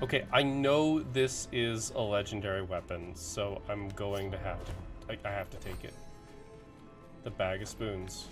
Okay, I know this is a legendary weapon, so I'm going to have to... I have to take it. The bag of spoons.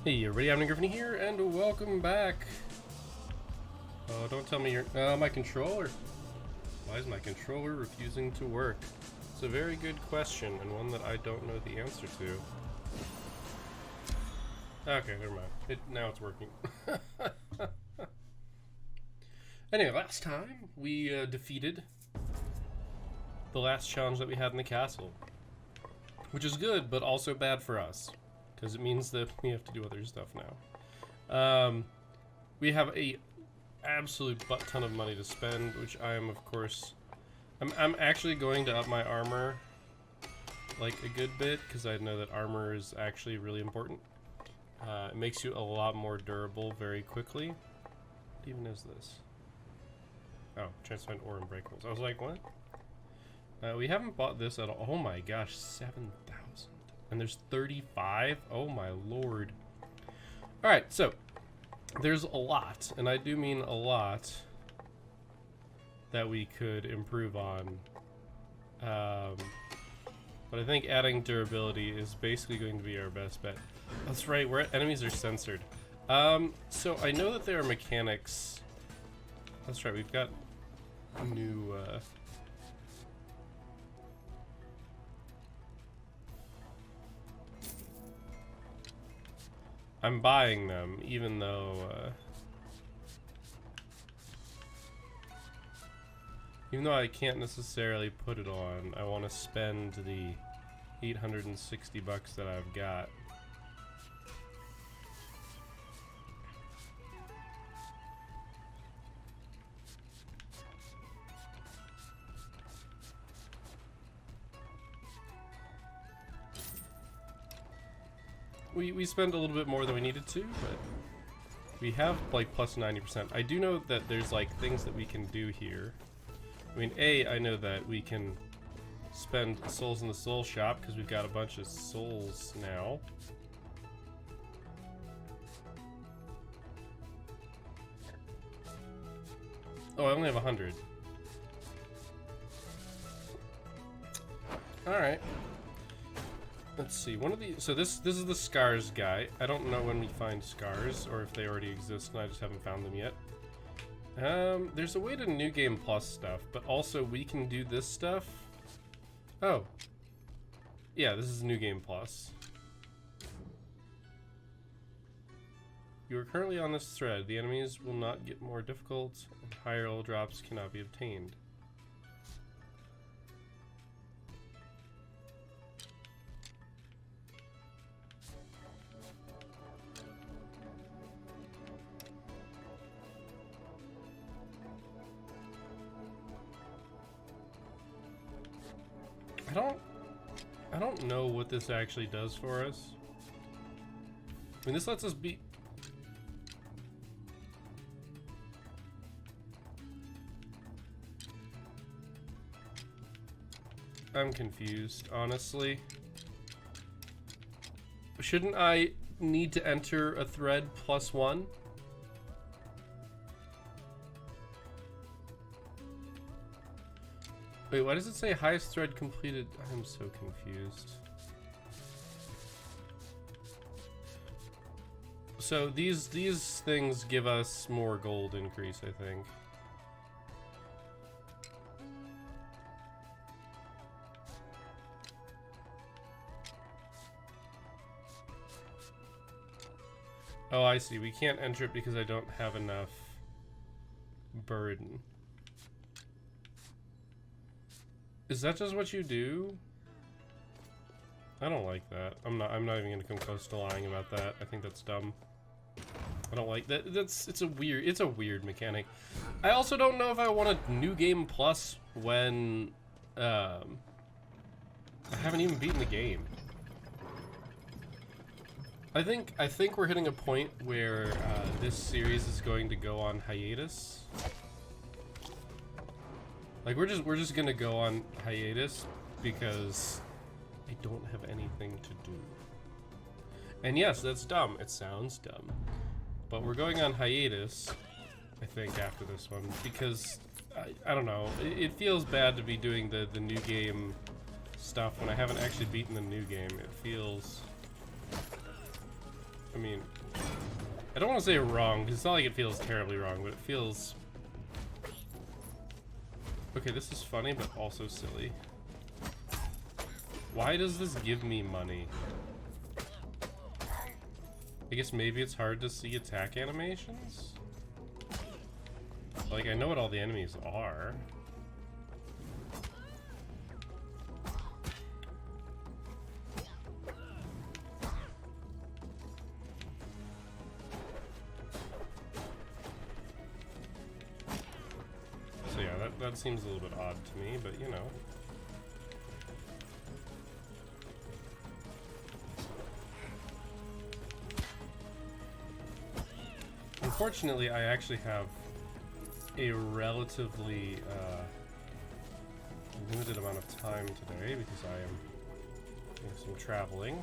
Hey everybody, I'm Griffin here, and welcome back. Oh, don't tell me you're... my controller. Why is my controller refusing to work? It's a very good question, and one that I don't know the answer to. Okay, never mind. Now it's working. Anyway, last time we defeated the last challenge that we had in the castle. Which is good, but also bad for us. Because it means that we have to do other stuff now. We have a absolute butt ton of money to spend, which I am, of course... I'm actually going to up my armor like a good bit, because I know that armor is actually really important. It makes you a lot more durable very quickly. What even is this? Oh, chance to find ore and breakables. I was like, what? We haven't bought this at all. Oh my gosh, 7,000. And there's 35? Oh my lord. Alright, so there's a lot, and I do mean a lot, that we could improve on. But I think adding durability is basically going to be our best bet. That's right, enemies are censored. So I know that there are mechanics. That's right, we've got new I'm buying them, even though I can't necessarily put it on. I want to spend the 860 bucks that I've got. We spend a little bit more than we needed to, but we have like plus 90%. I do know that there's like things that we can do here. I mean, I know that we can spend souls in the soul shop because we've got a bunch of souls now. Oh, I only have 100. Alright. Let's see, one of the... So this is the scars guy. I don't know when we find scars, or if they already exist and I just haven't found them yet. There's a way to New Game Plus stuff, but also we can do this stuff. Oh. Yeah, this is New Game Plus. You are currently on this thread. The enemies will not get more difficult, and higher level drops cannot be obtained. I don't know what this actually does for us. I mean, this lets us be... I'm confused, honestly. Shouldn't I need to enter a thread +1? Wait, why does it say highest thread completed? I'm so confused. So these things give us more gold increase, I think. Oh, I see. We can't enter it because I don't have enough burden. Is that just what you do? I don't like that. I'm not even gonna come close to lying about that. I think that's dumb. I don't like that. It's a weird mechanic. I also don't know if I want a new game plus when I haven't even beaten the game. I think we're hitting a point where this series is going to go on hiatus. Like we're just gonna go on hiatus because I don't have anything to do. And yes, that's dumb. It sounds dumb. But we're going on hiatus, I think, after this one because I don't know. It feels bad to be doing the new game stuff when I haven't actually beaten the new game. It feels, I mean, I don't want to say wrong because it's not like it feels terribly wrong, but it feels, okay, this is funny but also silly. Why does this give me money? I guess maybe it's hard to see attack animations? Like, I know what all the enemies are. So yeah, that seems a little bit odd to me, but you know. Unfortunately, I actually have a relatively limited amount of time today because I am doing some traveling.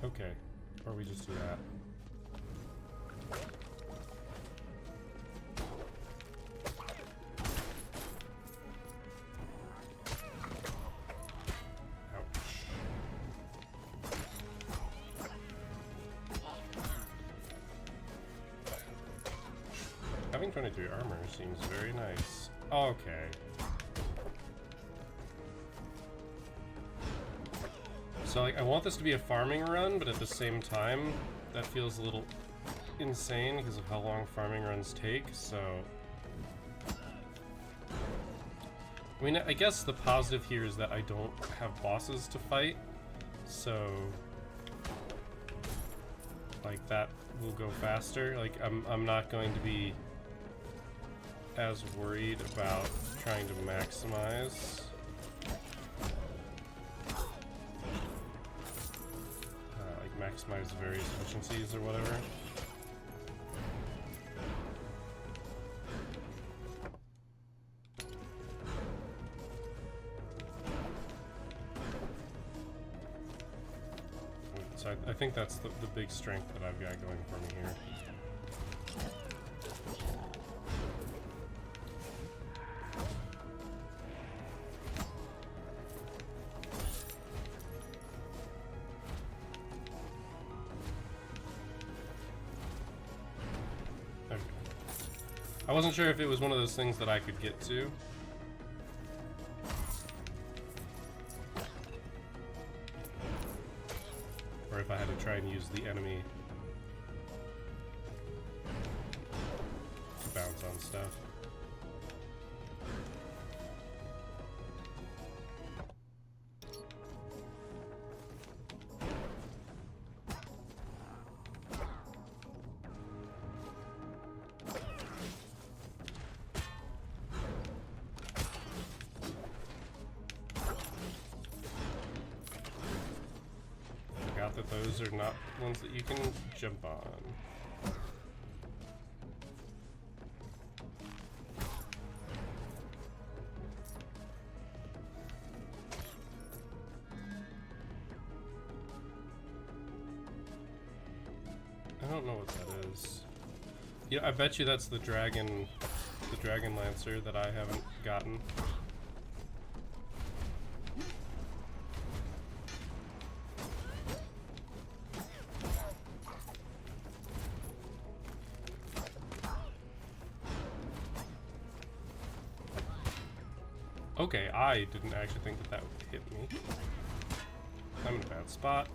Okay, or we just do that. Having 23 armor seems very nice. Okay. So like, I want this to be a farming run, but at the same time, that feels a little insane because of how long farming runs take, so... I mean, I guess the positive here is that I don't have bosses to fight, so... like, that will go faster. Like, I'm not going to be as worried about trying to maximize like maximize various efficiencies or whatever. So I think that's the big strength that I've got going for me here. I wasn't sure if it was one of those things that I could get to. Or if I had to try and use the enemy to bounce on stuff. That those are not ones that you can jump on. I don't know what that is. Yeah, I bet you that's the dragon lancer that I haven't gotten. Okay, I didn't actually think that would hit me. I'm in a bad spot.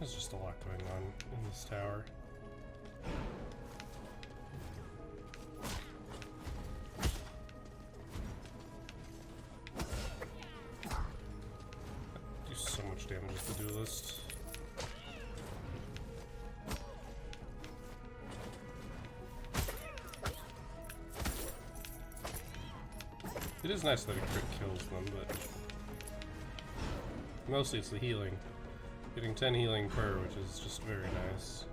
There's just a lot going on in this tower. Do so much damage as the duelist. It is nice that it crit kills them, but mostly it's the healing. Getting 10 healing per, which is just very nice.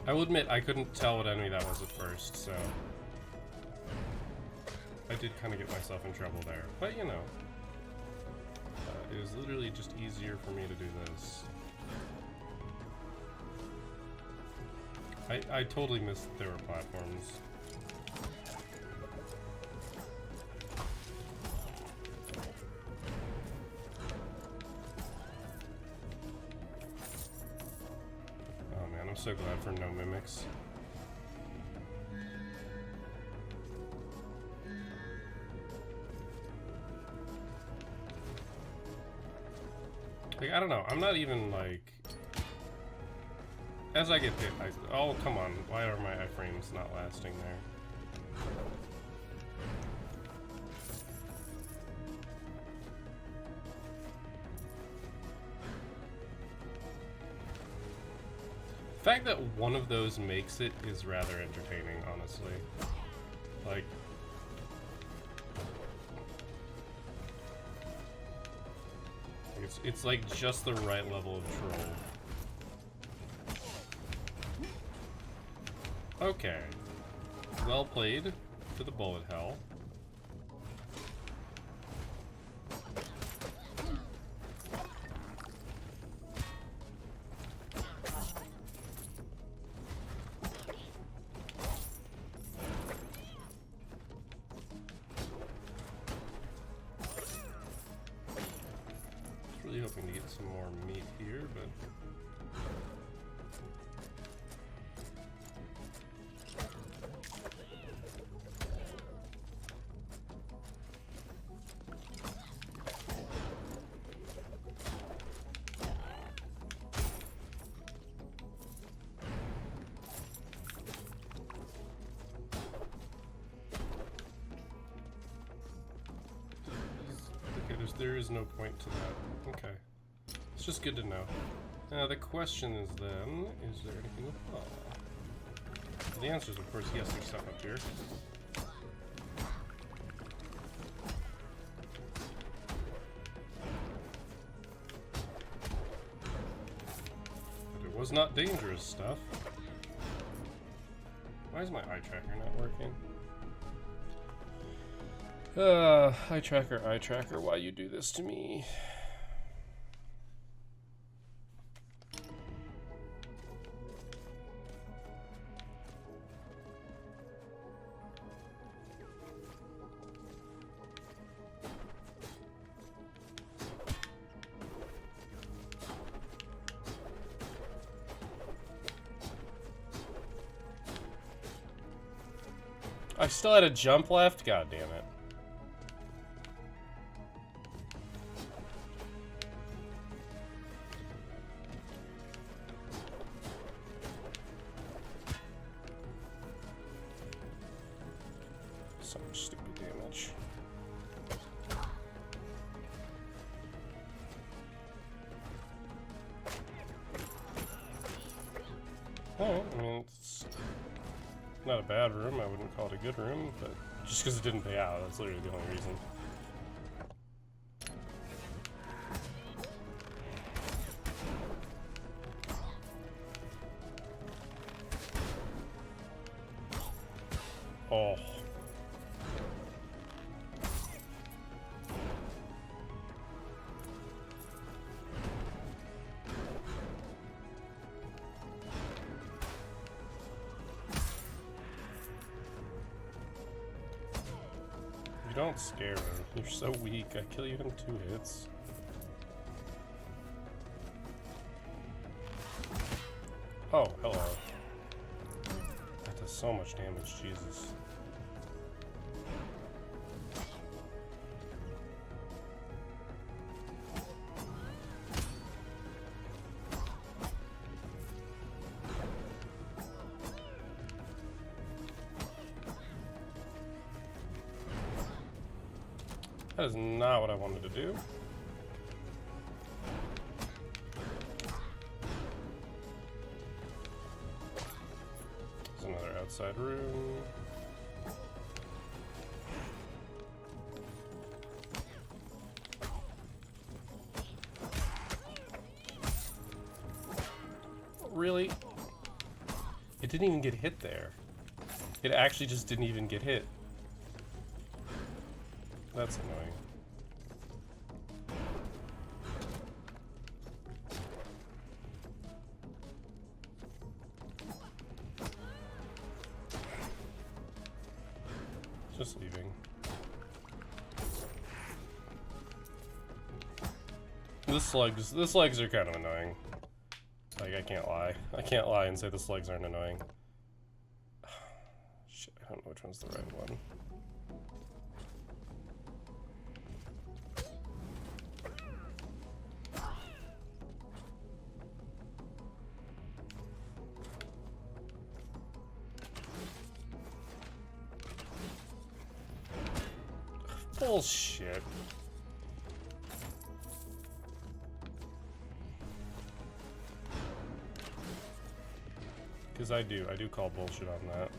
I will admit, I couldn't tell what enemy that was at first, so I did kind of get myself in trouble there. But, you know, it was literally just easier for me to do this. I totally missed that there were platforms. I'm so glad for no mimics. Like, I don't know, I'm not even like... As I get hit, oh, come on, why are my iframes not lasting there? The fact that one of those makes it is rather entertaining, honestly. Like, it's like just the right level of troll. Okay. Well played to the bullet hell. Really hoping to get some more meat here, but okay, there is no point to that. Okay. It's just good to know. The question is then, is there anything above? Well, the answer is, of course, yes, there's stuff up here. But it was not dangerous stuff. Why is my eye tracker not working? Eye tracker, why you do this to me? I still had a jump left? God damn it. So much stupid damage. Oh, I mean, it's not a bad room. I wouldn't call it a good room, but just because it didn't pay out, that's literally the only reason. Oh. don't scare me. You're so weak. I kill you in 2 hits. Oh, hello. That does so much damage, Jesus. That is not what I wanted to do. There's another outside room. Really? It didn't even get hit there. It actually just didn't even get hit. That's annoying. Just leaving. The slugs are kind of annoying. Like, I can't lie. I can't lie and say the slugs aren't annoying. Shit, I don't know which one's the right one. Bullshit. Because I do call bullshit on that.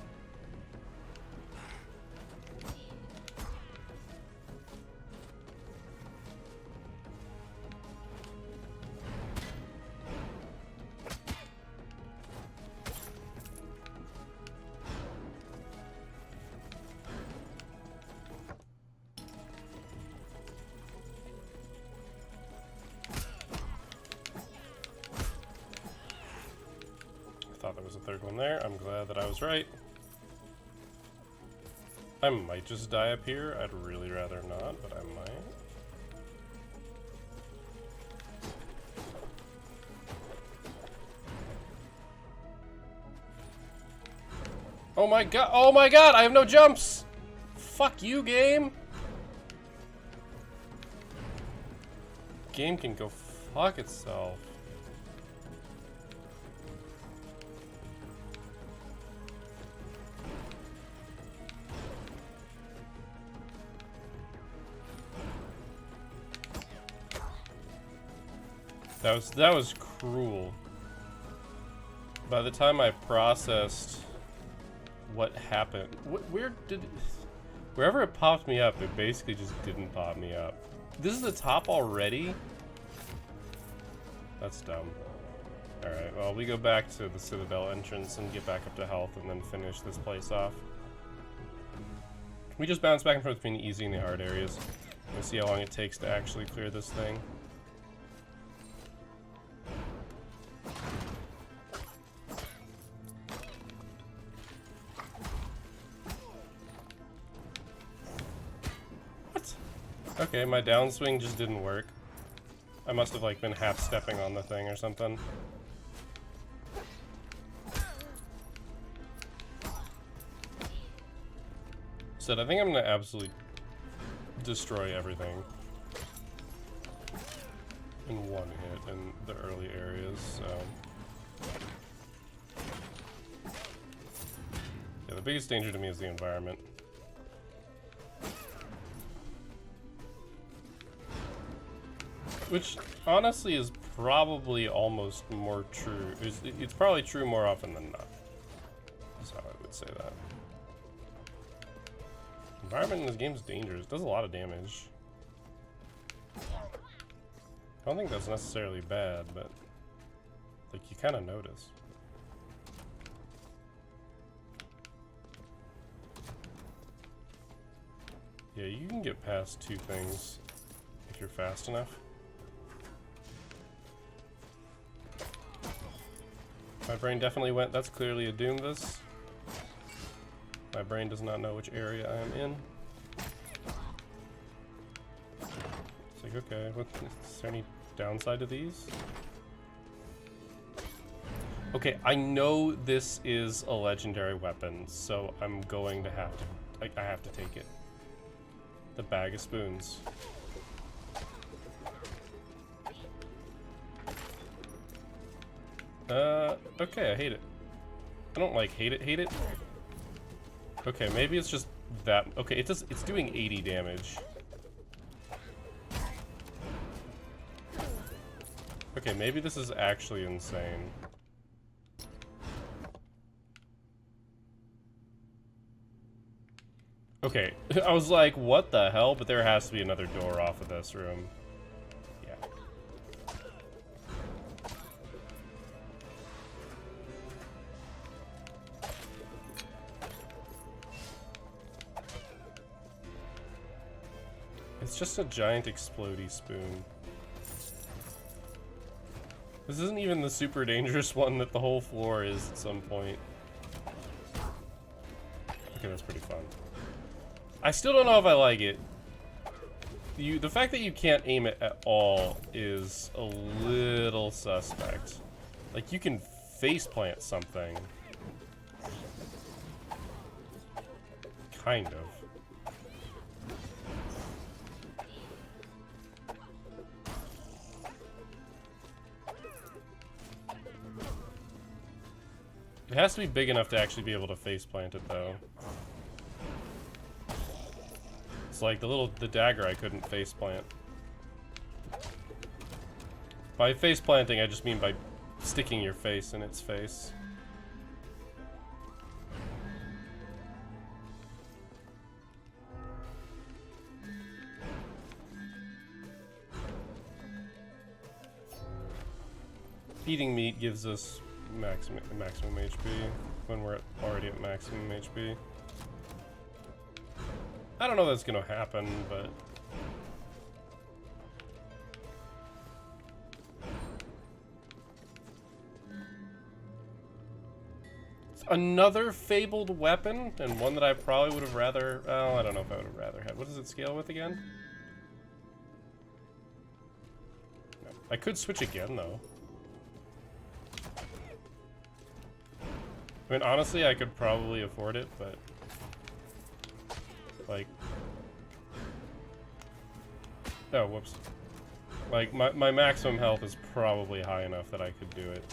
Thought there was a third one there. I'm glad that I was right. I might just die up here. I'd really rather not, but I might. Oh my god! Oh my god! I have no jumps! Fuck you, game! Game can go fuck itself. That was cruel. By the time I processed what happened, wherever it popped me up, it basically just didn't pop me up. This is the top already? That's dumb. Alright, well, we go back to the Citadel entrance and get back up to health and then finish this place off. We just bounce back and forth between the easy and the hard areas. We'll see how long it takes to actually clear this thing. Okay, my downswing just didn't work. I must have like been half stepping on the thing or something. So I think I'm gonna absolutely destroy everything in one hit in the early areas, so. Yeah, the biggest danger to me is the environment. Which, honestly, is probably almost more true. It's probably true more often than not. That's how I would say that. Environment in this game is dangerous. It does a lot of damage. I don't think that's necessarily bad, but like you kind of notice. Yeah, you can get past 2 things if you're fast enough. My brain definitely went, that's clearly a Doomvis. My brain does not know which area I am in. Like, okay, is there any downside to these? Okay, I know this is a legendary weapon, so I'm going to have to, like, I have to take it. The bag of spoons. Okay, I hate it. I don't like hate it. Okay, maybe it's just that, okay, it's doing 80 damage. Okay, maybe this is actually insane. Okay, I was like, what the hell? But there has to be another door off of this room. Yeah. It's just a giant explodey spoon. This isn't even the super dangerous one that the whole floor is at some point. Okay, that's pretty fun. I still don't know if I like it. The fact that you can't aim it at all is a little suspect. Like, you can faceplant something. Kind of. It has to be big enough to actually be able to faceplant it, though. It's like the dagger I couldn't faceplant. By faceplanting, I just mean by sticking your face in its face. Eating meat gives us maximum HP when we're already at maximum HP. I don't know that's gonna happen, but it's another fabled weapon, and one that I probably would have rather. Oh, I don't know if I would have rather had. What does it scale with again? No. I could switch again though. I mean, honestly, I could probably afford it, but like, oh, whoops. Like, my maximum health is probably high enough that I could do it.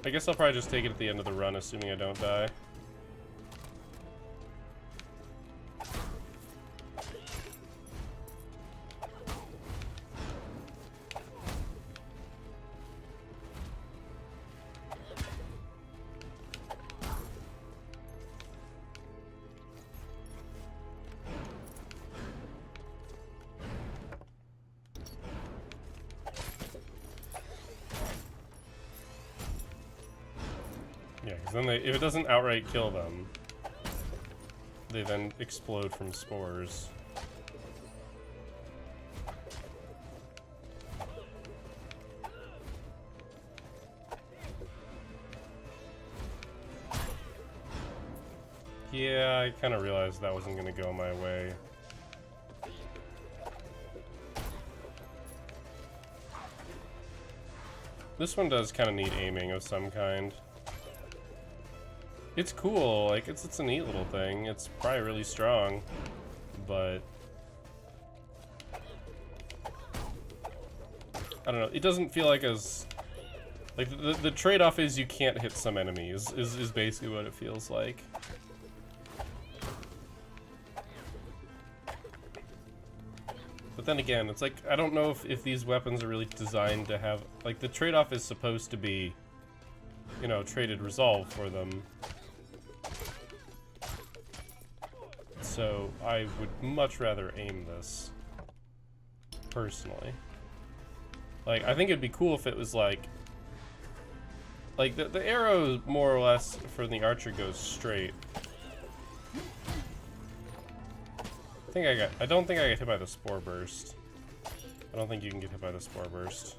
I guess I'll probably just take it at the end of the run, assuming I don't die. Yeah, because then if it doesn't outright kill them, they then explode from spores. Yeah, I kind of realized that wasn't going to go my way. This one does kind of need aiming of some kind. It's cool, like, it's a neat little thing. It's probably really strong, but I don't know, it doesn't feel like as, like, the trade-off is you can't hit some enemies, is basically what it feels like. But then again, it's like, I don't know if these weapons are really designed to have, like, the trade-off is supposed to be, you know, traded resolve for them. So I would much rather aim this, personally. Like, I think it'd be cool if it was like the arrow more or less for the archer goes straight. I don't think I get hit by the spore burst. I don't think you can get hit by the spore burst.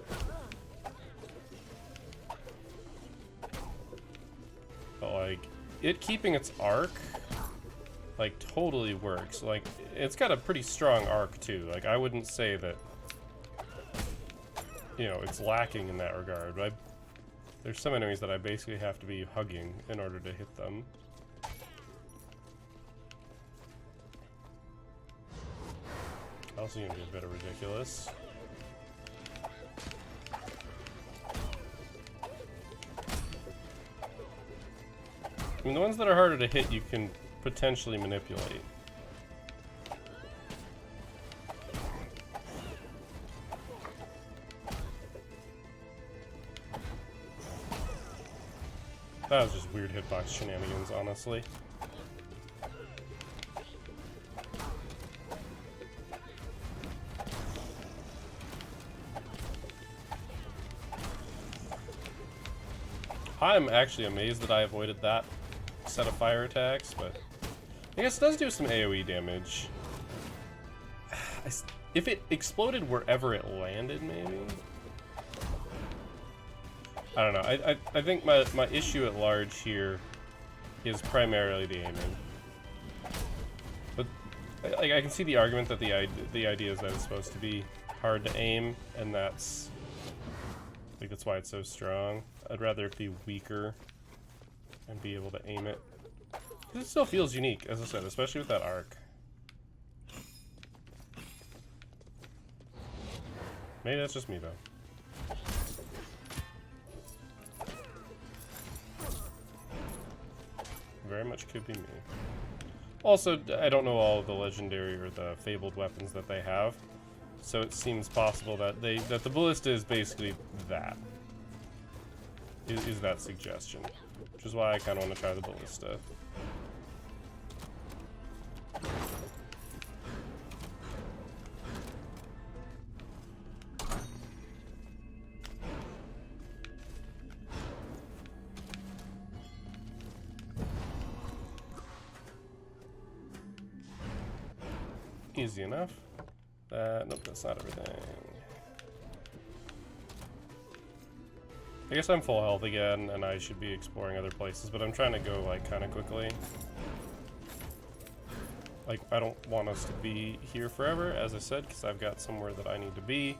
But like, it keeping its arc like, totally works. Like, it's got a pretty strong arc, too. Like, I wouldn't say that, you know, it's lacking in that regard. But there's some enemies that I basically have to be hugging in order to hit them. Also gonna be a bit of ridiculous. I mean, the ones that are harder to hit, you can potentially manipulate. That was just weird hitbox shenanigans, honestly. I'm actually amazed that I avoided that set of fire attacks, but I guess it does do some AoE damage. If it exploded wherever it landed, maybe? I don't know. I think my issue at large here is primarily the aiming. But I can see the argument that the idea is that it's supposed to be hard to aim, and that's why it's so strong. I'd rather it be weaker and be able to aim it. It still feels unique, as I said, especially with that arc. Maybe that's just me, though. Very much could be me. Also, I don't know all of the legendary or the fabled weapons that they have, so it seems possible that the Ballista is basically that. Is that suggestion, which is why I kind of want to try the Ballista. Easy enough. Nope, that's not everything. I guess I'm full health again, and I should be exploring other places, but I'm trying to go, like, kind of quickly. Like, I don't want us to be here forever, as I said, because I've got somewhere that I need to be.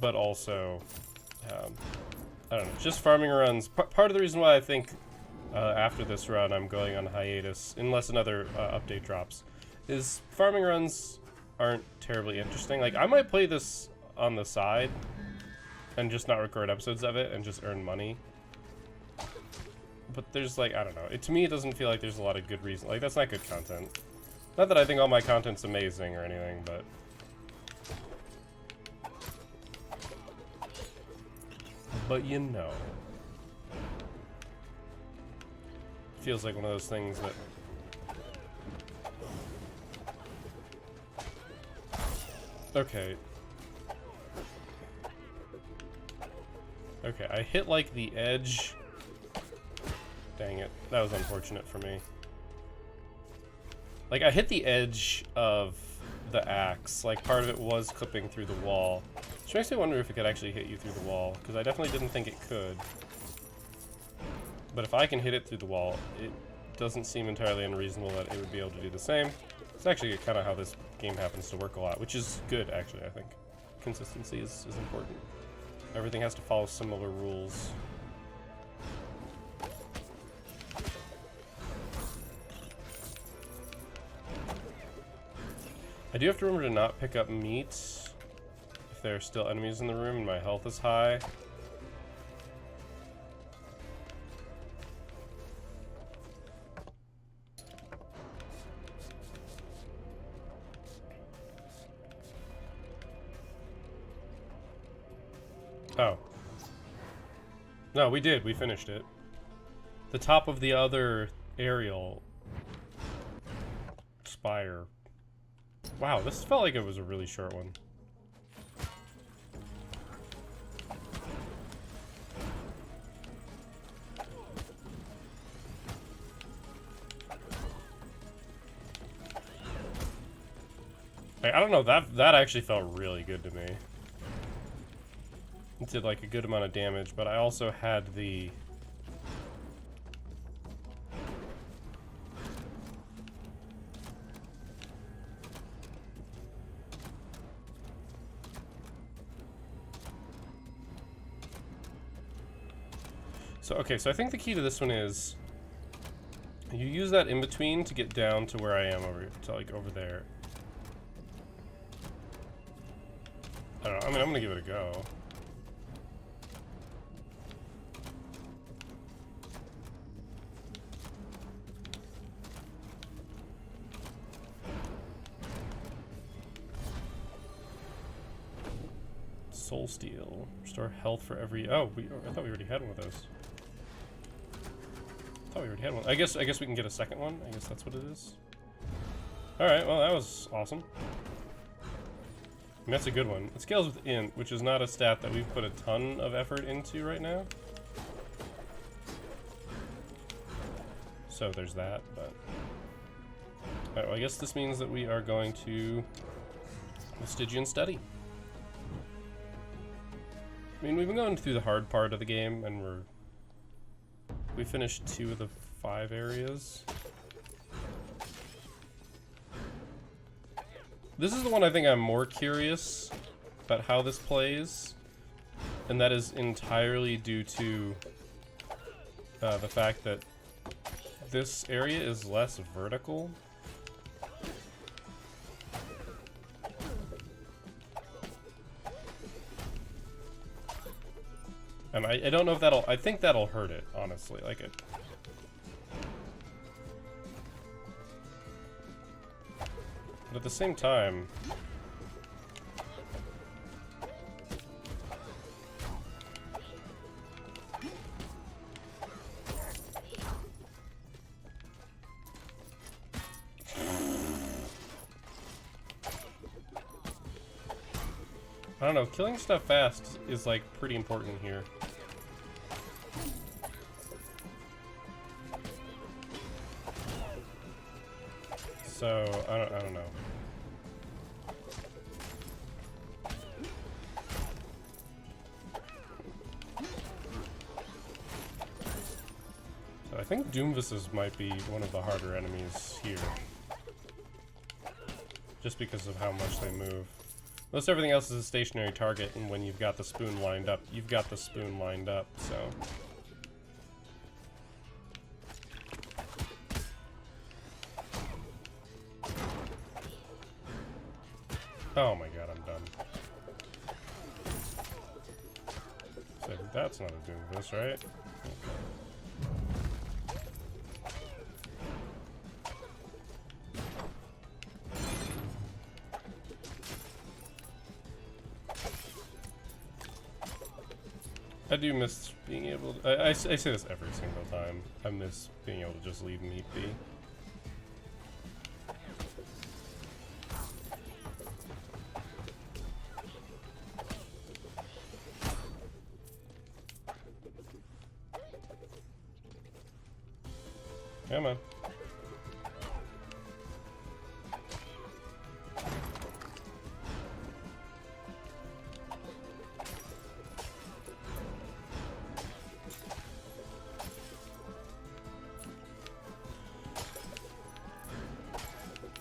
But also, I don't know, just farming runs. Part of the reason why I think after this run I'm going on hiatus, unless another update drops, is farming runs aren't terribly interesting. Like, I might play this on the side and just not record episodes of it and just earn money. But there's, like, I don't know. To me, it doesn't feel like there's a lot of good reason. Like, that's not good content. Not that I think all my content's amazing or anything, but... But you know. Feels like one of those things that... Okay. Okay, I hit, like, the edge. Dang it. That was unfortunate for me. Like, I hit the edge of the axe. Like, part of it was clipping through the wall. Which makes me wonder if it could actually hit you through the wall, because I definitely didn't think it could. But if I can hit it through the wall, it doesn't seem entirely unreasonable that it would be able to do the same. It's actually kind of how this game happens to work a lot, which is good, actually, I think. Consistency is important. Everything has to follow similar rules. I do have to remember to not pick up meat if there are still enemies in the room and my health is high. Oh. No, we did. We finished it. The top of the other aerial spire. Wow, this felt like it was a really short one. Like, I don't know, that actually felt really good to me. It did like a good amount of damage, but I also had the So, okay, so I think the key to this one is you use that in between to get down to where I am over, to like over there. I don't know, I mean, I'm gonna give it a go. Soul Steel. Restore health for every... Oh, I thought we already had one of those. I thought we already had one. I guess we can get a second one. I guess that's what it is. Alright, well, that was awesome. And that's a good one. It scales with int, which is not a stat that we've put a ton of effort into right now. So there's that, but... Alright, well, I guess this means that we are going to the Stygian Study. I mean, we've been going through the hard part of the game, and we finished 2 of the 5 areas. This is the one I think I'm more curious about how this plays, and that is entirely due to the fact that this area is less vertical. And I don't know if that'll... I think that'll hurt it, honestly. Like it... But at the same time... I don't know, killing stuff fast is like pretty important here. So, I don't know. So I think Doomvises might be one of the harder enemies here. Just because of how much they move. Most everything else is a stationary target, and when you've got the spoon lined up, you've got the spoon lined up, so... Oh my god, I'm done. So that's not a Doomvis, right? Okay. I do miss being able to... I say this every single time. I miss being able to just leave meat be. Come on.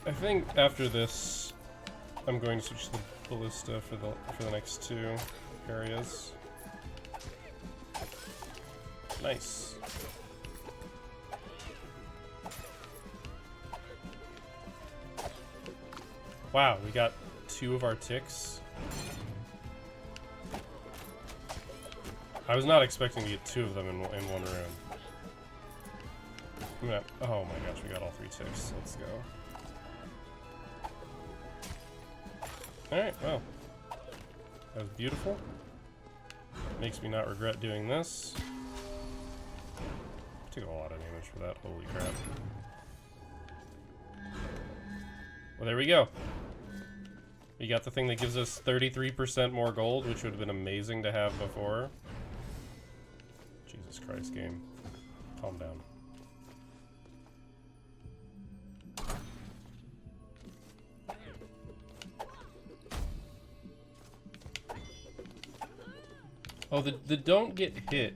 I think after this, I'm going to switch to the Ballista for the next 2 areas. Nice. Wow, we got 2 of our ticks. I was not expecting to get 2 of them in one room. Oh my gosh, we got all 3 ticks. Let's go. Alright, well. That was beautiful. Makes me not regret doing this. Took a lot of damage for that, holy crap. Well, there we go. We got the thing that gives us 33% more gold, which would have been amazing to have before. Jesus Christ, game. Calm down. Oh, the don't get hit.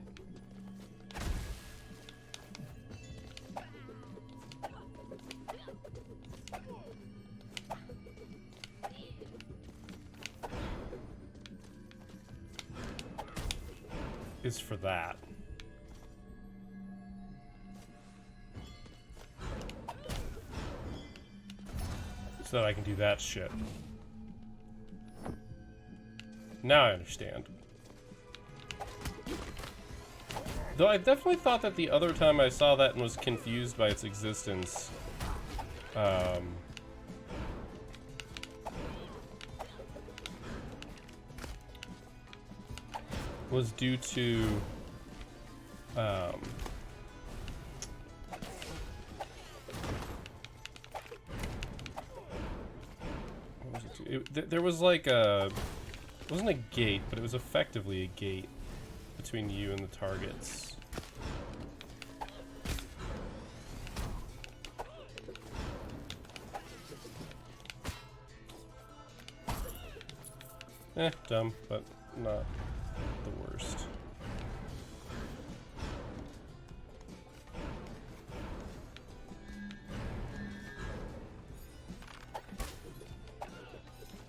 Is for that. So that I can do that shit. Now I understand. Though I definitely thought that the other time I saw that and was confused by its existence, was due to, what was it to? There was like a, it wasn't a gate, but it was effectively a gate between you and the targets. Dumb, but not the worst.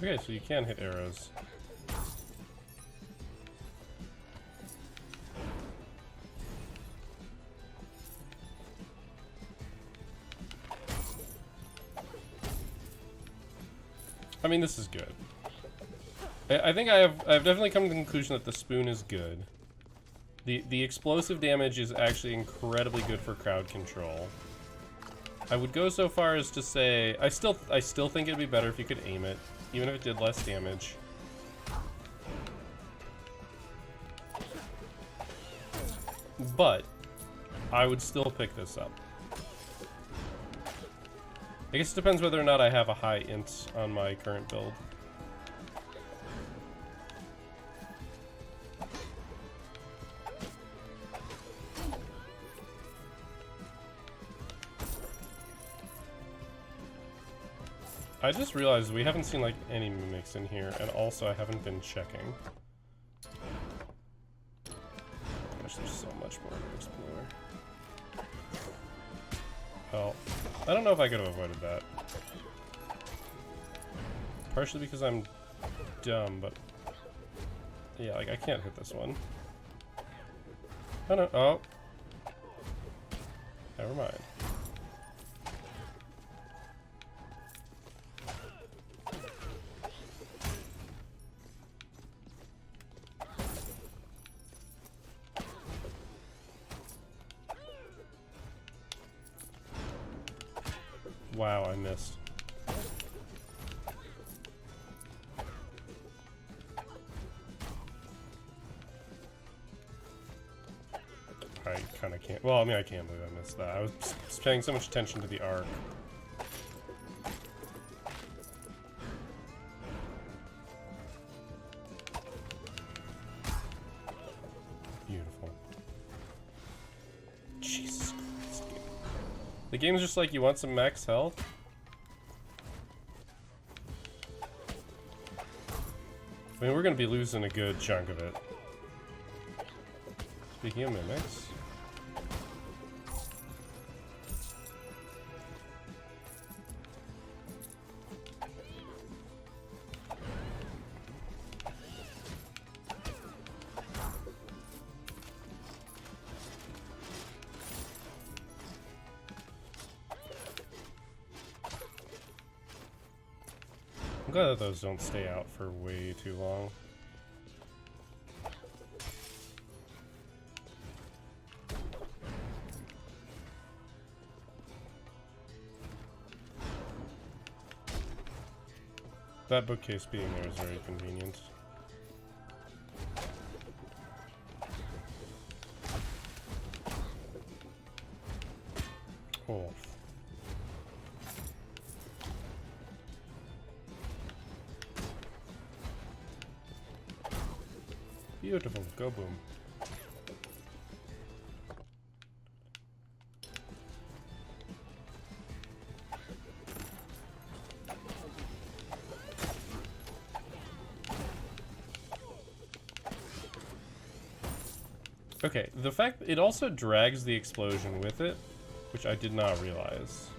Okay, so you can hit arrows. I mean, this is good. I think I've definitely come to the conclusion that the spoon is good. The explosive damage is actually incredibly good for crowd control. I would go so far as to say I still think it'd be better if you could aim it, even if it did less damage. But I would still pick this up. I guess it depends whether or not I have a high int on my current build. I just realized we haven't seen like any mimics in here, and also I haven't been checking. Gosh, there's so much more to explore. Well, I don't know if I could have avoided that. Partially because I'm dumb, but yeah, like I can't hit this one. Oh no! Oh, never mind. Wow, I missed. I kind of can't. Well, I mean, I can't believe I missed that. I was paying so much attention to the arc. Beautiful. Jesus Christ. The game's just like, you want some max health? I mean, we're gonna be losing a good chunk of it. Speaking of mimics. I'm glad that those don't stay out for way too long. That bookcase being there is very convenient. Oh. Beautiful, go boom. Okay, the fact it also drags the explosion with it, which I did not realize.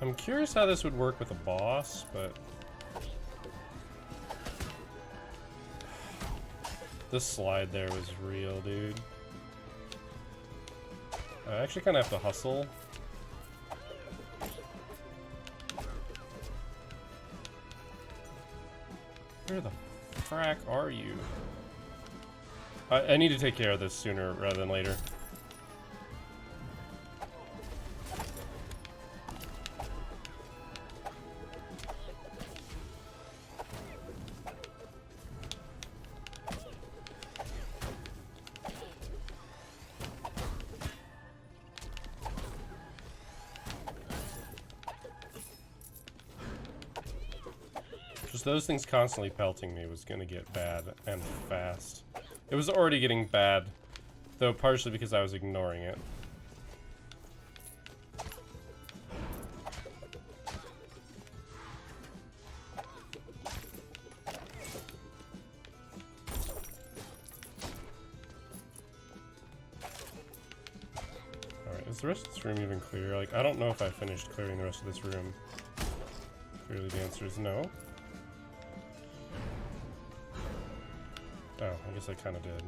I'm I'm curious how this would work with a boss, but this slide there was real, dude. I actually kind of have to hustle. Where the frack are you? I need to take care of this sooner rather than later. Just those things constantly pelting me was gonna get bad and fast. It was already getting bad, though partially because I was ignoring it. Alright, is the rest of this room even clear? Like, I don't know if I finished clearing the rest of this room. Clearly the answer is no. Oh, I guess I kind of did.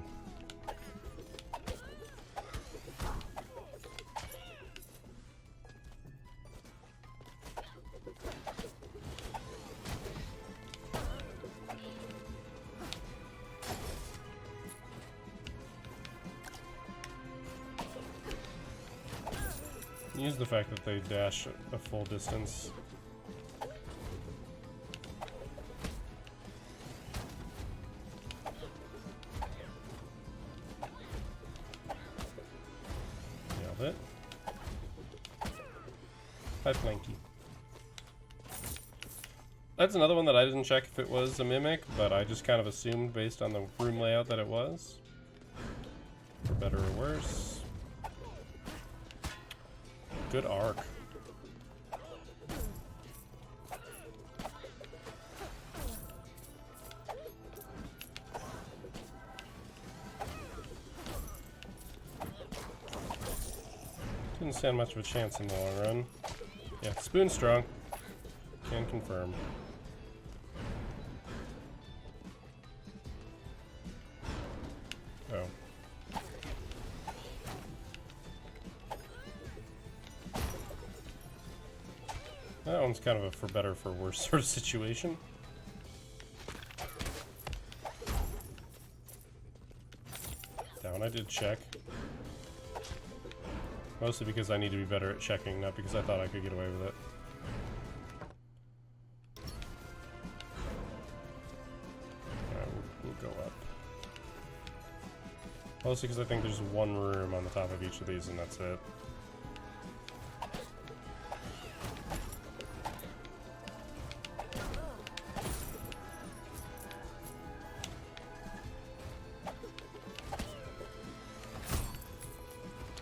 Use the fact that they dash a full distance. It. Hi, Planky. That's another one that I didn't check if it was a mimic, but I just kind of assumed based on the room layout that it was. For better or worse. Good arc. Didn't stand much of a chance in the long run. Yeah, Spoon strong. Can confirm. Oh. That one's kind of a for better for worse sort of situation. That one I did check. Mostly because I need to be better at checking, not because I thought I could get away with it. Alright, we'll go up. Mostly because I think there's one room on the top of each of these and that's it.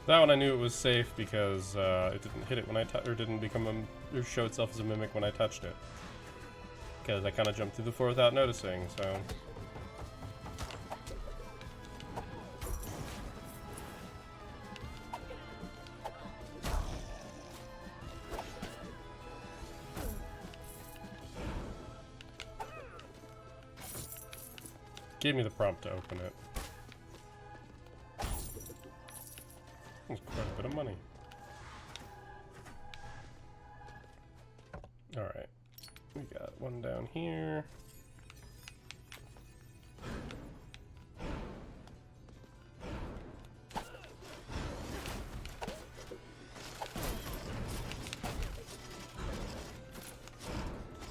That one I knew it was safe because it didn't hit it when I or didn't become or show itself as a mimic when I touched it. Because I kind of jumped through the floor without noticing, so. Gave me the prompt to open it. That's quite a bit of money. Alright. We got one down here.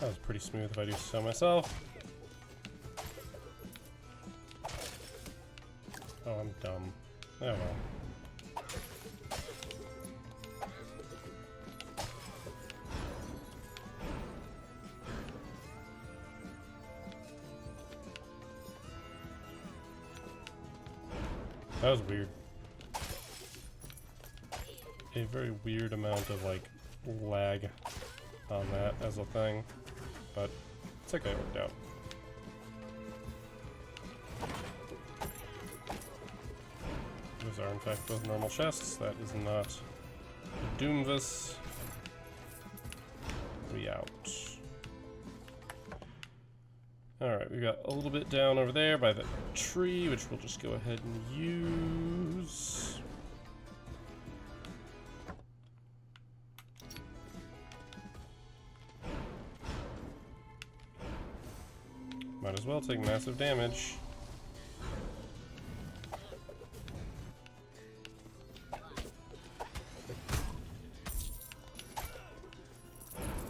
That was pretty smooth if I do so myself. Oh, I'm dumb. Oh well. That was weird. A very weird amount of like lag on that as a thing, but it's okay, it worked out. Those are in fact both normal chests. That is not a Doomvis. We out. Alright, we got a little bit down over there by the tree, which we'll just go ahead and use. Might as well take massive damage.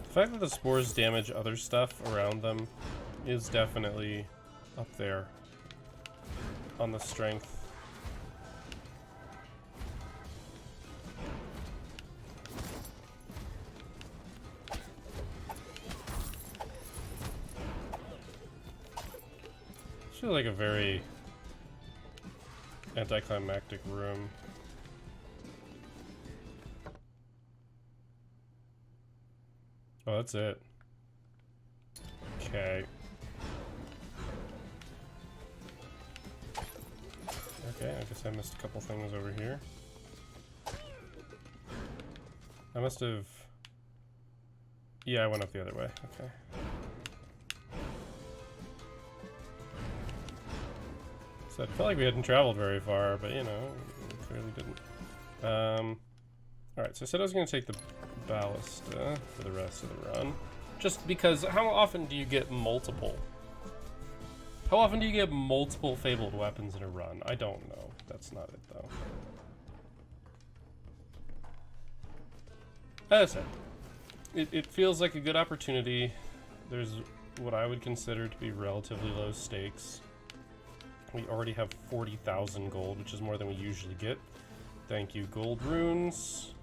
The fact that the spores damage other stuff around them is definitely up there on the strength. This feels like a very anticlimactic room. Oh, that's it. Okay. Okay, I guess I missed a couple things over here. I must have... Yeah, I went up the other way. Okay. So I felt like we hadn't traveled very far, but you know, we clearly didn't. Alright, so I said I was going to take the Ballista for the rest of the run. Just because, how often do you get multiple? How often do you get multiple fabled weapons in a run? I don't know. That's not it, though. As I said, it feels like a good opportunity. There's what I would consider to be relatively low stakes. We already have 40,000 gold, which is more than we usually get. Thank you, gold runes.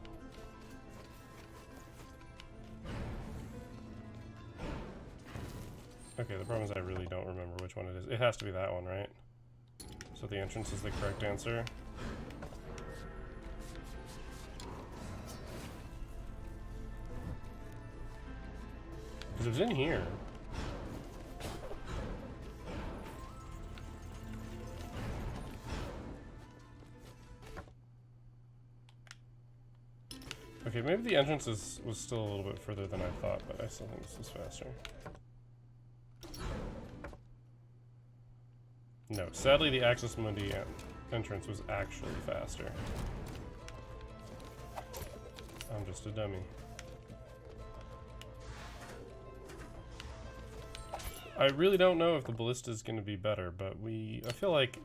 Okay, the problem is I really don't remember which one it is. It has to be that one, right? So the entrance is the correct answer. Because it was in here. Okay, maybe the entrance was still a little bit further than I thought, but I still think this is faster. No, sadly the Axis Mundi entrance was actually faster. I'm just a dummy. I really don't know if the Ballista is going to be better, but I feel like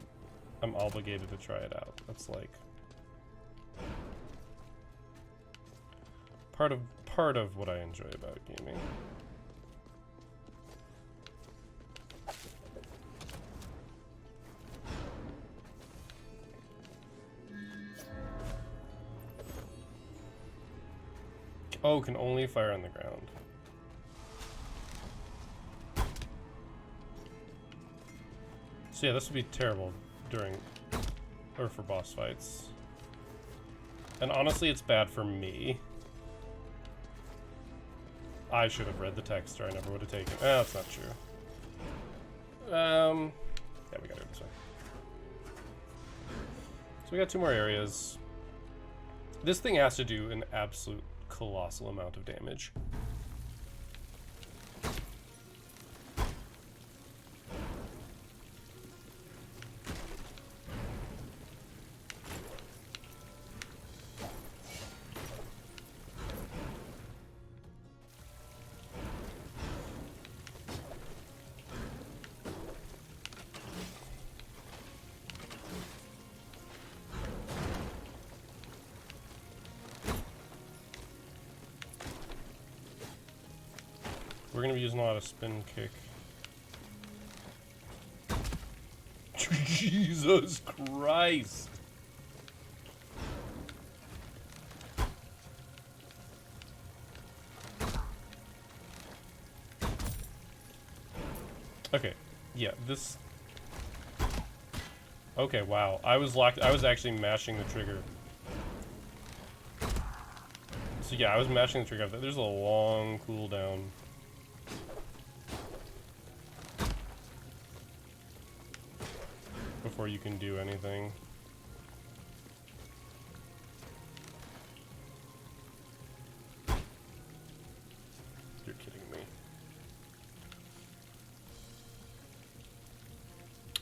I'm obligated to try it out. That's like part of what I enjoy about gaming. Oh, can only fire on the ground. So yeah, this would be terrible for boss fights. And honestly, it's bad for me. I should have read the text or I never would have taken it. That's not true. Yeah, we gotta go this way. So we got 2 more areas. This thing has to do an absolute colossal amount of damage. We're gonna be using a lot of spin kick. Jesus Christ! Okay, yeah, this... Okay, wow. I was actually mashing the trigger. So yeah, I was mashing the trigger. There's a long cooldown. Before you can do anything.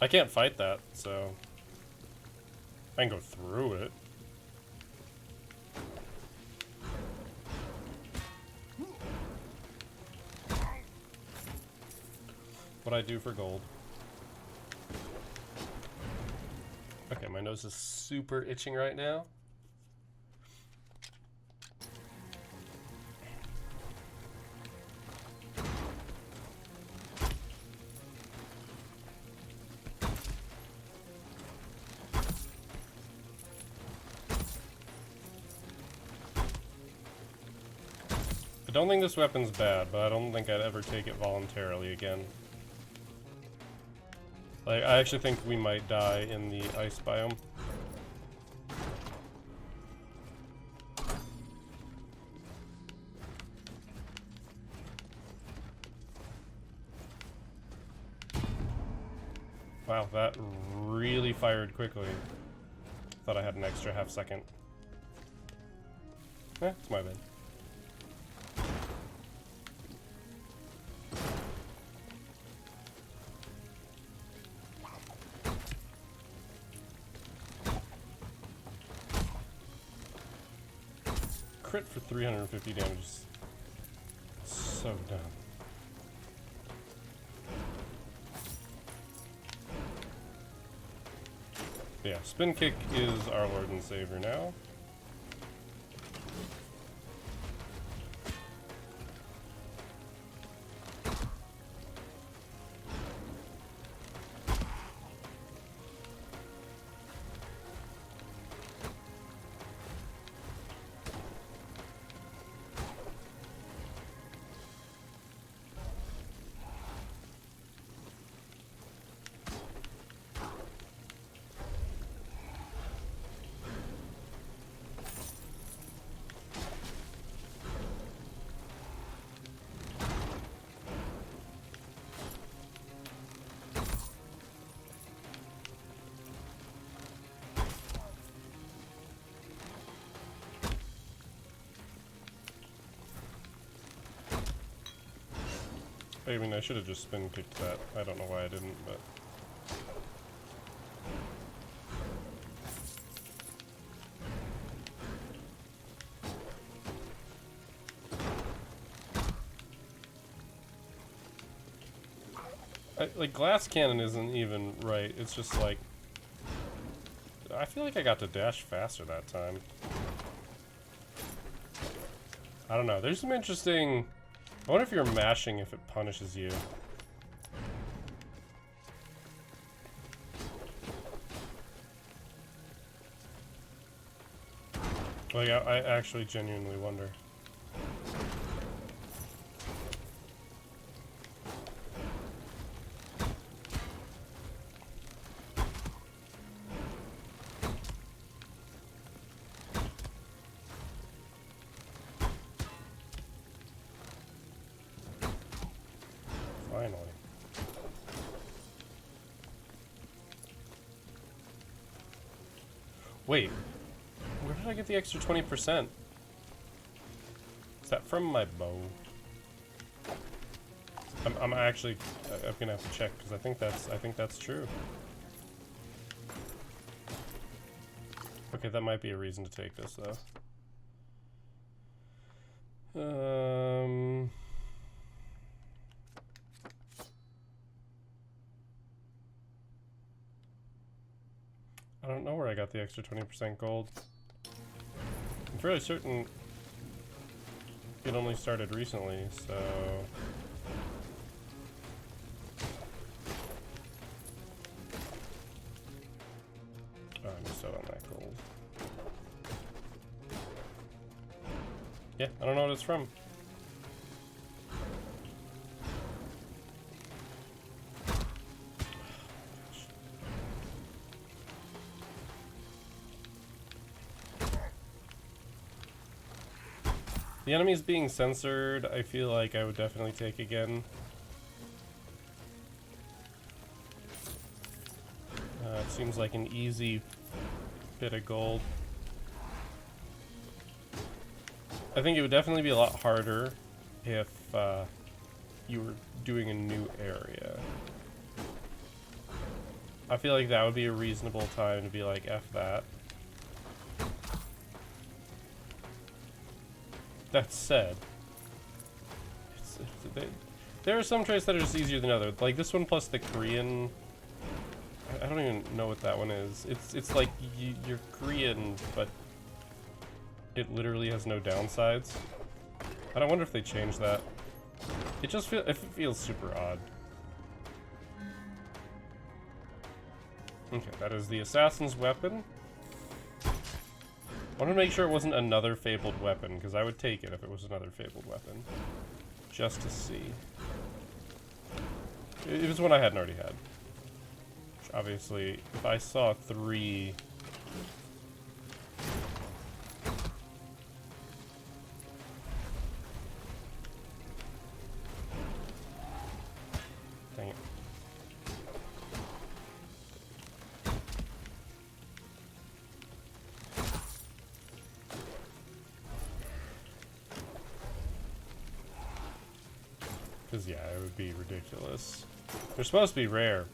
I can't fight that, so I can go through it. What I do for gold. Okay, my nose is super itching right now. I don't think this weapon's bad, but I don't think I'd ever take it voluntarily again. Like, I actually think we might die in the ice biome. Wow, that really fired quickly. Thought I had an extra half second. It's my bad. Crit for 350 damage is so dumb. Yeah, spin kick is our Lord and Savior now. I mean, I should have just spin kicked that. I don't know why I didn't, but... like, glass cannon isn't even right. It's just like... I feel like I got to dash faster that time. I don't know. There's some interesting... I wonder if you're mashing if it punishes you. Like, I actually genuinely wonder. Finally. Wait, where did I get the extra 20%? Is that from my bow? I'm actually I'm gonna have to check because I think that's true. Okay, that might be a reason to take this though. I don't know where I got the extra 20% gold. I'm fairly certain it only started recently, so... Oh, I missed out on that gold. Yeah, I don't know what it's from. The enemies being censored, I feel like I would definitely take again. It seems like an easy bit of gold. I think it would definitely be a lot harder if you were doing a new area. I feel like that would be a reasonable time to be like, F that. That said, there are some traits that are just easier than others. Like this one plus the Korean. I don't even know what that one is. It's like you're Korean, but it literally has no downsides. I don't wonder if they changed that. It just feels super odd. Okay, that is the assassin's weapon. I wanted to make sure it wasn't another fabled weapon, because I would take it if it was another fabled weapon. Just to see. It was one I hadn't already had. Which obviously, if I saw 3... Dang it. Because, yeah, it would be ridiculous. They're supposed to be rare.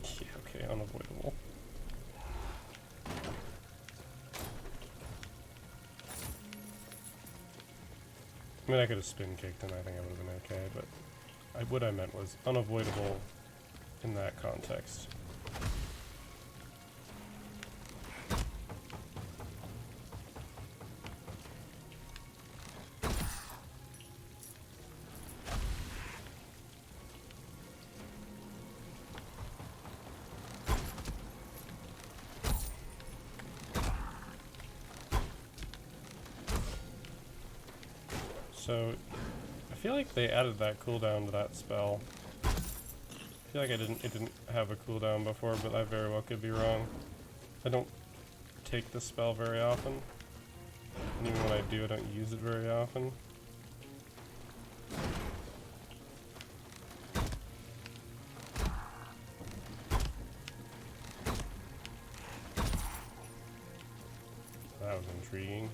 Yeah, okay, unavoidable. I mean, I could have spin kicked and I think I would have been okay, but what I meant was unavoidable in that context. So, I feel like they added that cooldown to that spell. I feel like it didn't have a cooldown before, but I very well could be wrong. I don't take this spell very often. And even when I do, I don't use it very often. That was intriguing.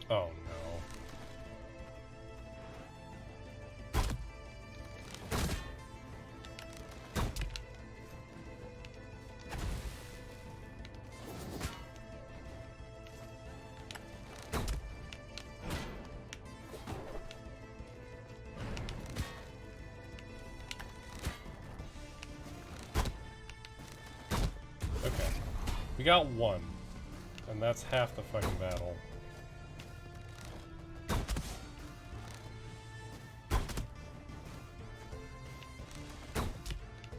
Oh no. Okay. We got one. And that's half the fucking battle.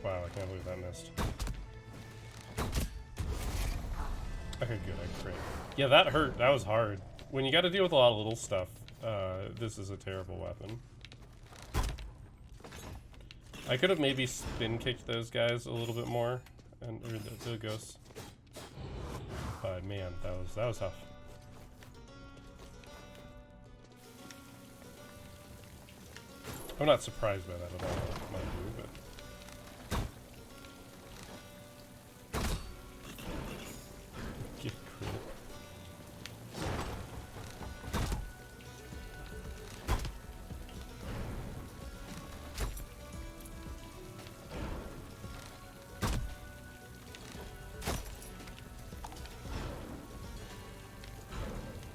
Wow, I can't believe that missed. Okay, good, I crit. Yeah, that hurt. That was hard. When you gotta deal with a lot of little stuff, this is a terrible weapon. I could have maybe spin kicked those guys a little bit more, and or the ghosts. But man, that was tough. I'm not surprised by that at all, mind you, but. Get crit.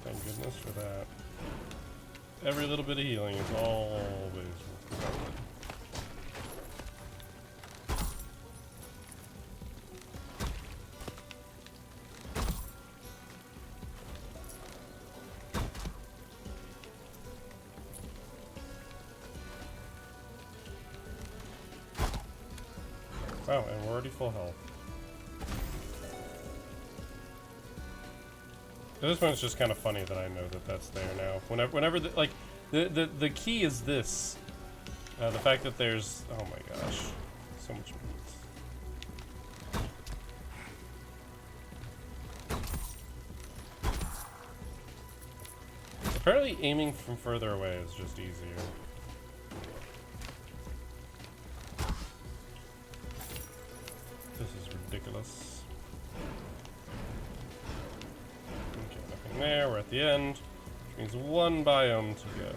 Thank goodness for that. Every little bit of healing is always worth it. Wow, and we're already full health. This one's just kind of funny that I know that that's there now. Whenever the key is this. The fact that there's... Oh my gosh. So much meat. Apparently aiming from further away is just easier. This is ridiculous. Okay, nothing there. We're at the end. Which means one biome to go.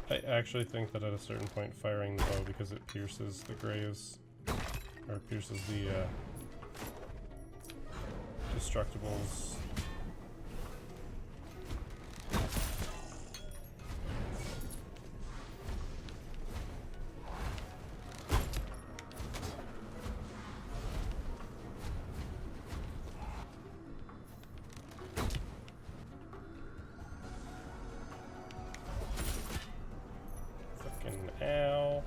I actually think that at a certain point firing the bow, because it pierces the graves, or pierces the destructibles. Ow.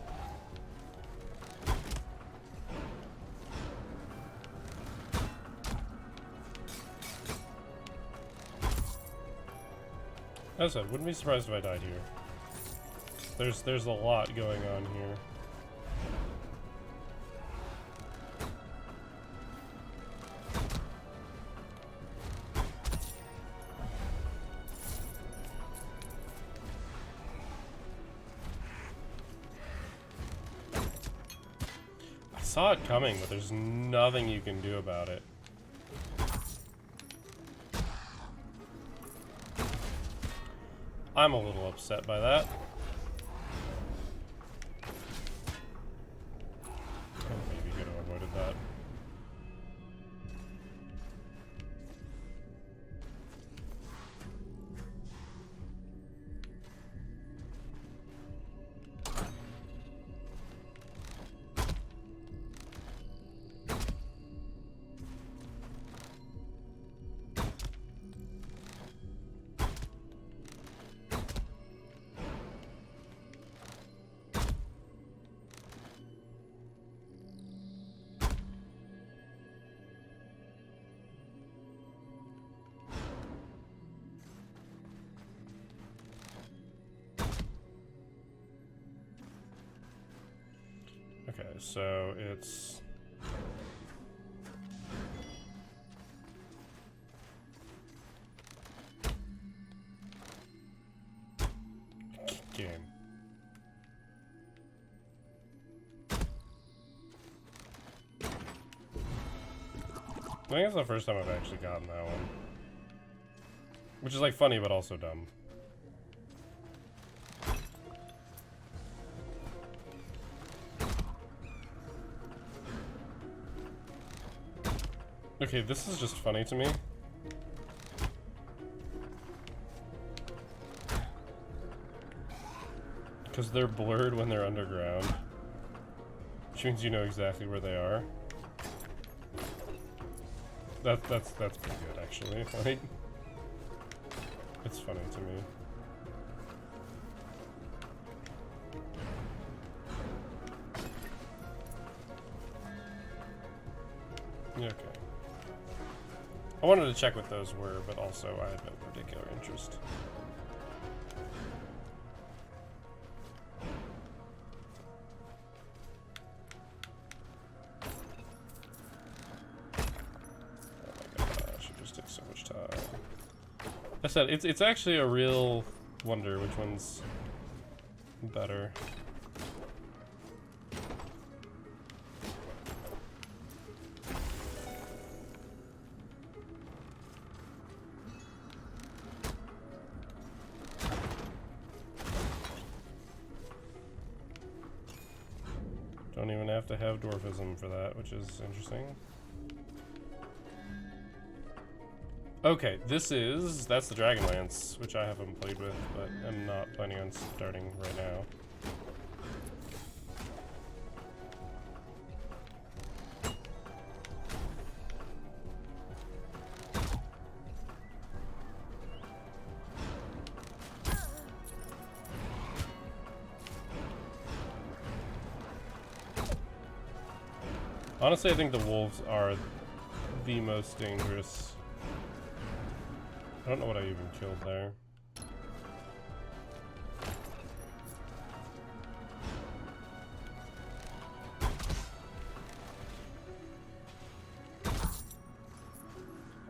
As I said, wouldn't be surprised if I died here. There's a lot going on here. I saw it coming, but there's nothing you can do about it. I'm a little upset by that. Oh, maybe could have avoided that. Okay, so it's... game. I think it's the first time I've actually gotten that one. Which is like funny, but also dumb. Okay, this is just funny to me. Because they're blurred when they're underground. Which means you know exactly where they are. That's pretty good, actually. Like, it's funny to me. Okay. I wanted to check what those were, but also I had no particular interest. Oh my gosh, it just takes so much time. I said, it's actually a real wonder which one's better. Don't even have to have dwarfism for that, which is interesting. Okay, that's the Dragonlance, which I haven't played with, but I'm not planning on starting right now. Honestly, I think the wolves are the most dangerous. I don't know what I even killed there.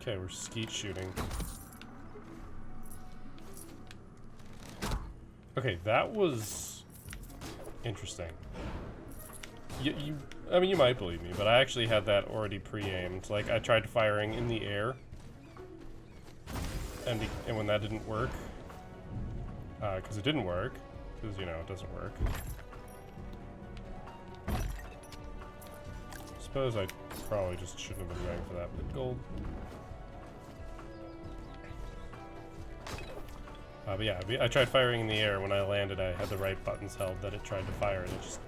Okay, we're skeet shooting. Okay, that was interesting. I mean, you might believe me, but I actually had that already pre-aimed. Like, I tried firing in the air, and when that didn't work, because it didn't work, because, you know, it doesn't work. Suppose I probably just shouldn't have been going for that, but gold. But yeah, I tried firing in the air. When I landed, I had the right buttons held that it tried to fire, and it just...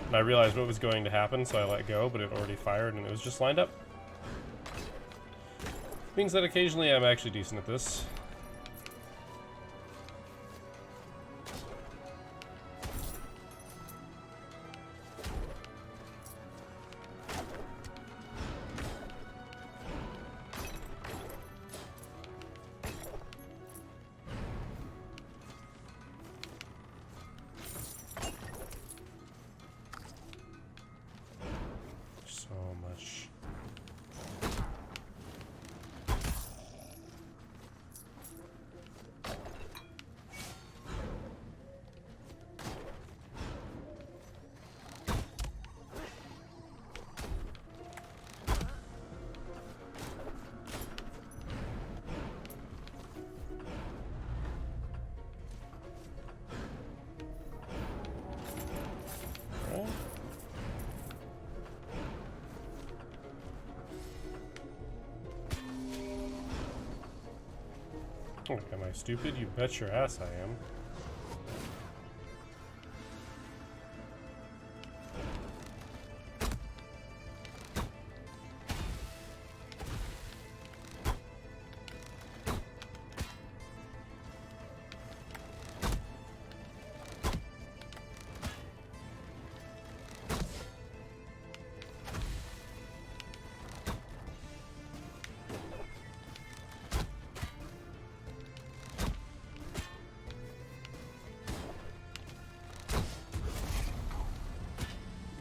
And I realized what was going to happen, so I let go, but it already fired, and it was just lined up. Means that occasionally I'm actually decent at this. Oh, am I stupid? You bet your ass I am.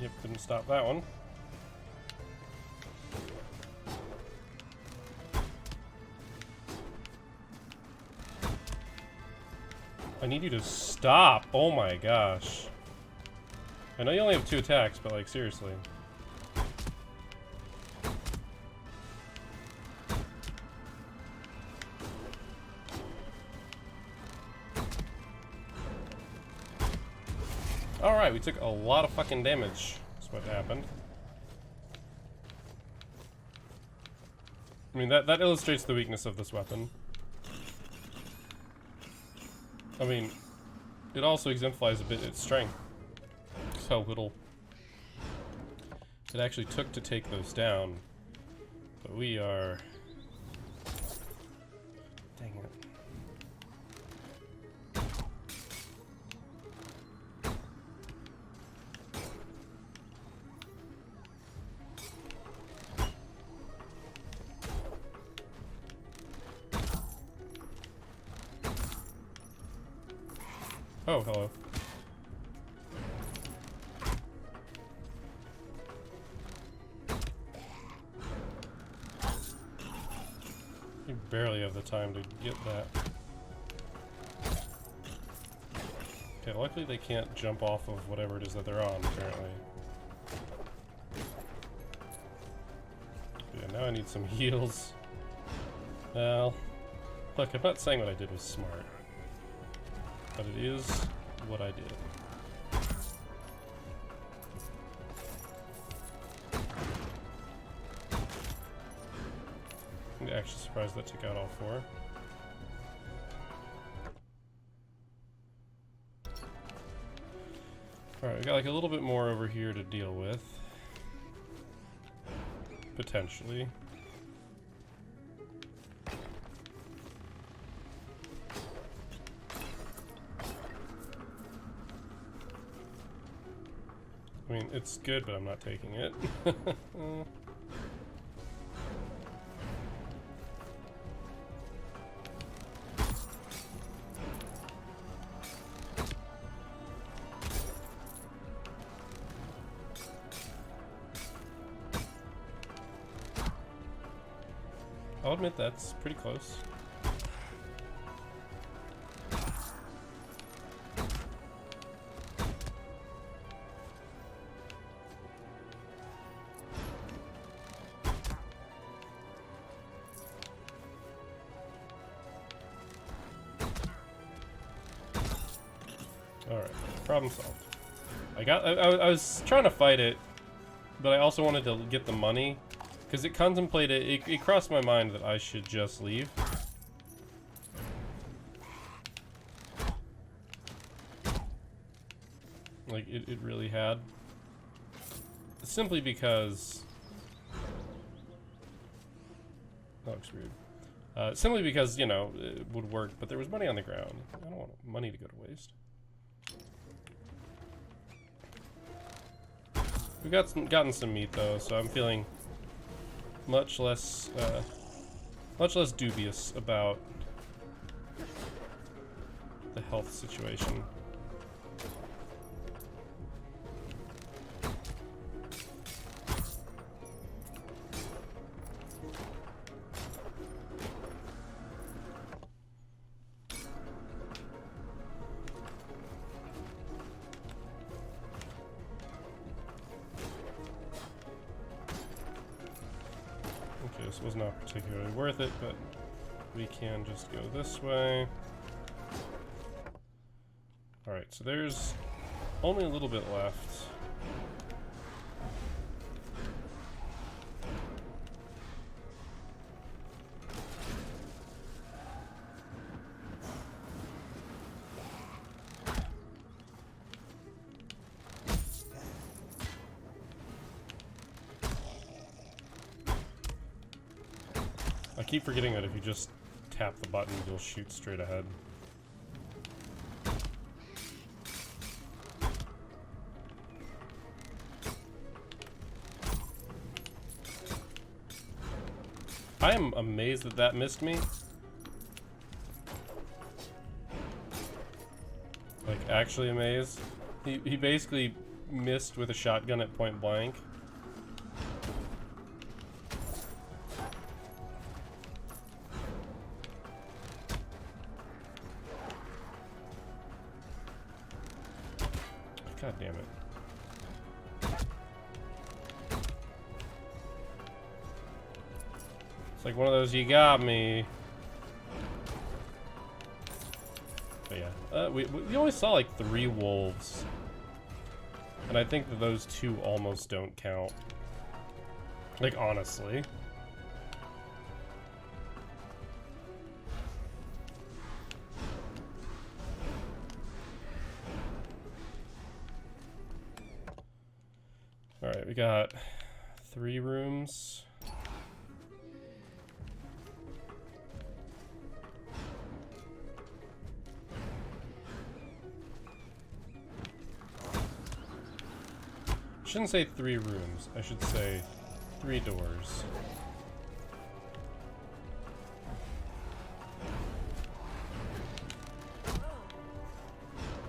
Yep, couldn't stop that one. I need you to stop! Oh my gosh. I know you only have 2 attacks, but like, seriously. Alright, we took a lot of fucking damage. That's what happened. I mean, that illustrates the weakness of this weapon. I mean, it also exemplifies a bit its strength. Just how little it actually took to take those down. But we are... Dang it. Oh, hello. You barely have the time to get that. Okay, luckily they can't jump off of whatever it is that they're on, apparently. Yeah, now I need some heals. Well, look, I'm not saying what I did was smart. But it is what I did. I'm actually surprised that took out all 4. Alright, we got like a little bit more over here to deal with. Potentially. I mean, it's good, but I'm not taking it. I'll admit that's pretty close. Alright, problem solved. I was trying to fight it, but I also wanted to get the money. Because it contemplated, it crossed my mind that I should just leave. Like, it really had. Simply because... That looks weird. Simply because, you know, it would work, but there was money on the ground. I don't want money to go to waste. We've gotten some meat, though, so I'm feeling... much less dubious about the health situation. This was not particularly worth it, but we can just go this way. Alright, so there's only a little bit left. I keep forgetting that if you just tap the button, you'll shoot straight ahead. I am amazed that that missed me. Like, actually amazed. He basically missed with a shotgun at point blank. God damn it. It's like one of those, you got me. But yeah, we only saw like 3 wolves. And I think that those 2 almost don't count. Like, honestly. Alright, we got 3 rooms. Shouldn't say 3 rooms, I should say 3 doors.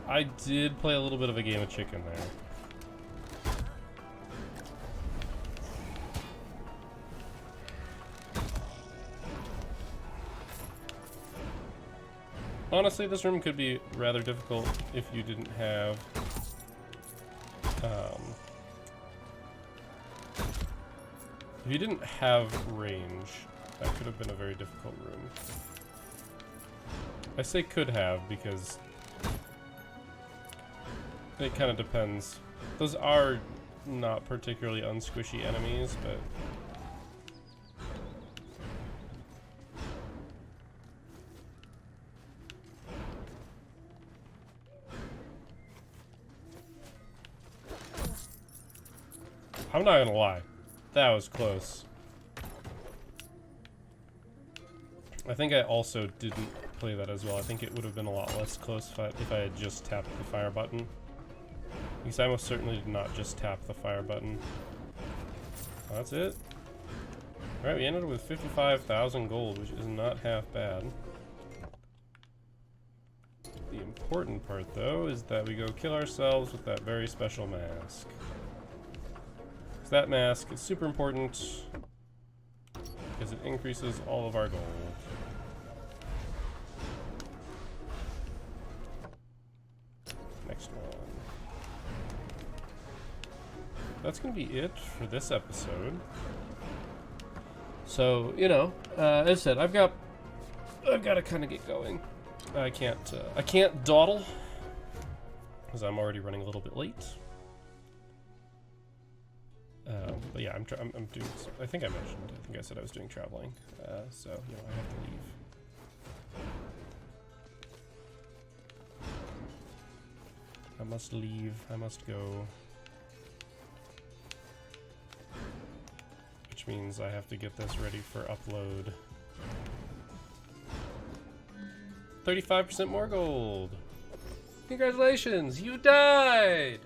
I did play a little bit of a game of chicken there. Honestly, this room could be rather difficult if you didn't have if you didn't have range. That could have been a very difficult room. I say could have because it kind of depends. Those are not particularly unsquishy enemies, but I'm not gonna lie, that was close. I think I also didn't play that as well. I think it would have been a lot less close if I had just tapped the fire button. least I most certainly did not just tap the fire button. Well, that's it. Alright, we ended with 55,000 gold, which is not half bad. The important part, though, is that we go kill ourselves with that very special mask. So that mask is super important because it increases all of our gold. Next one. That's gonna be it for this episode. So, you know, as I said, I've got to kind of get going. I can't dawdle because I'm already running a little bit late. But yeah, I'm doing. I think I mentioned. I think I said I was doing traveling. So you know, I have to leave. I must leave. I must go. Which means I have to get this ready for upload. 35% more gold. Congratulations, you died!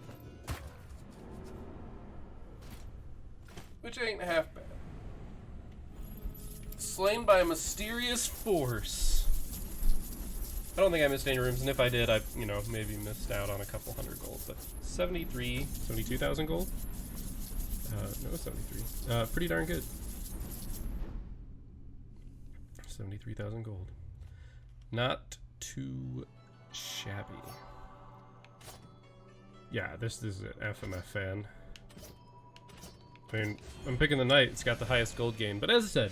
Which ain't half bad. Slain by a mysterious force. I don't think I missed any rooms, and if I did, I, you know, maybe missed out on a couple hundred gold, but 72,000 gold? No, 73. Pretty darn good. 73,000 gold. Not too shabby. Yeah, this is an FMF fan. I mean, I'm picking the knight. It's got the highest gold gain. But as I said,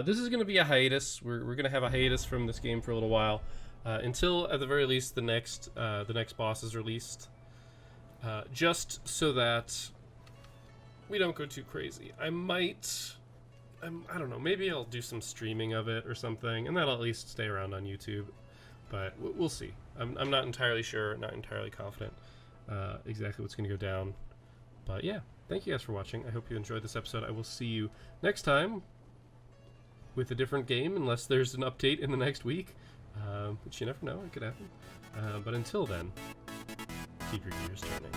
this is going to be a hiatus. We're going to have a hiatus from this game for a little while. Until, at the very least, the next boss is released. Just so that we don't go too crazy. I don't know, maybe I'll do some streaming of it or something, and that'll at least stay around on YouTube. But we'll see. I'm not entirely sure, not entirely confident exactly what's going to go down. But yeah, thank you guys for watching. I hope you enjoyed this episode. I will see you next time with a different game, unless there's an update in the next week. Which you never know, it could happen. But until then, keep your gears turning.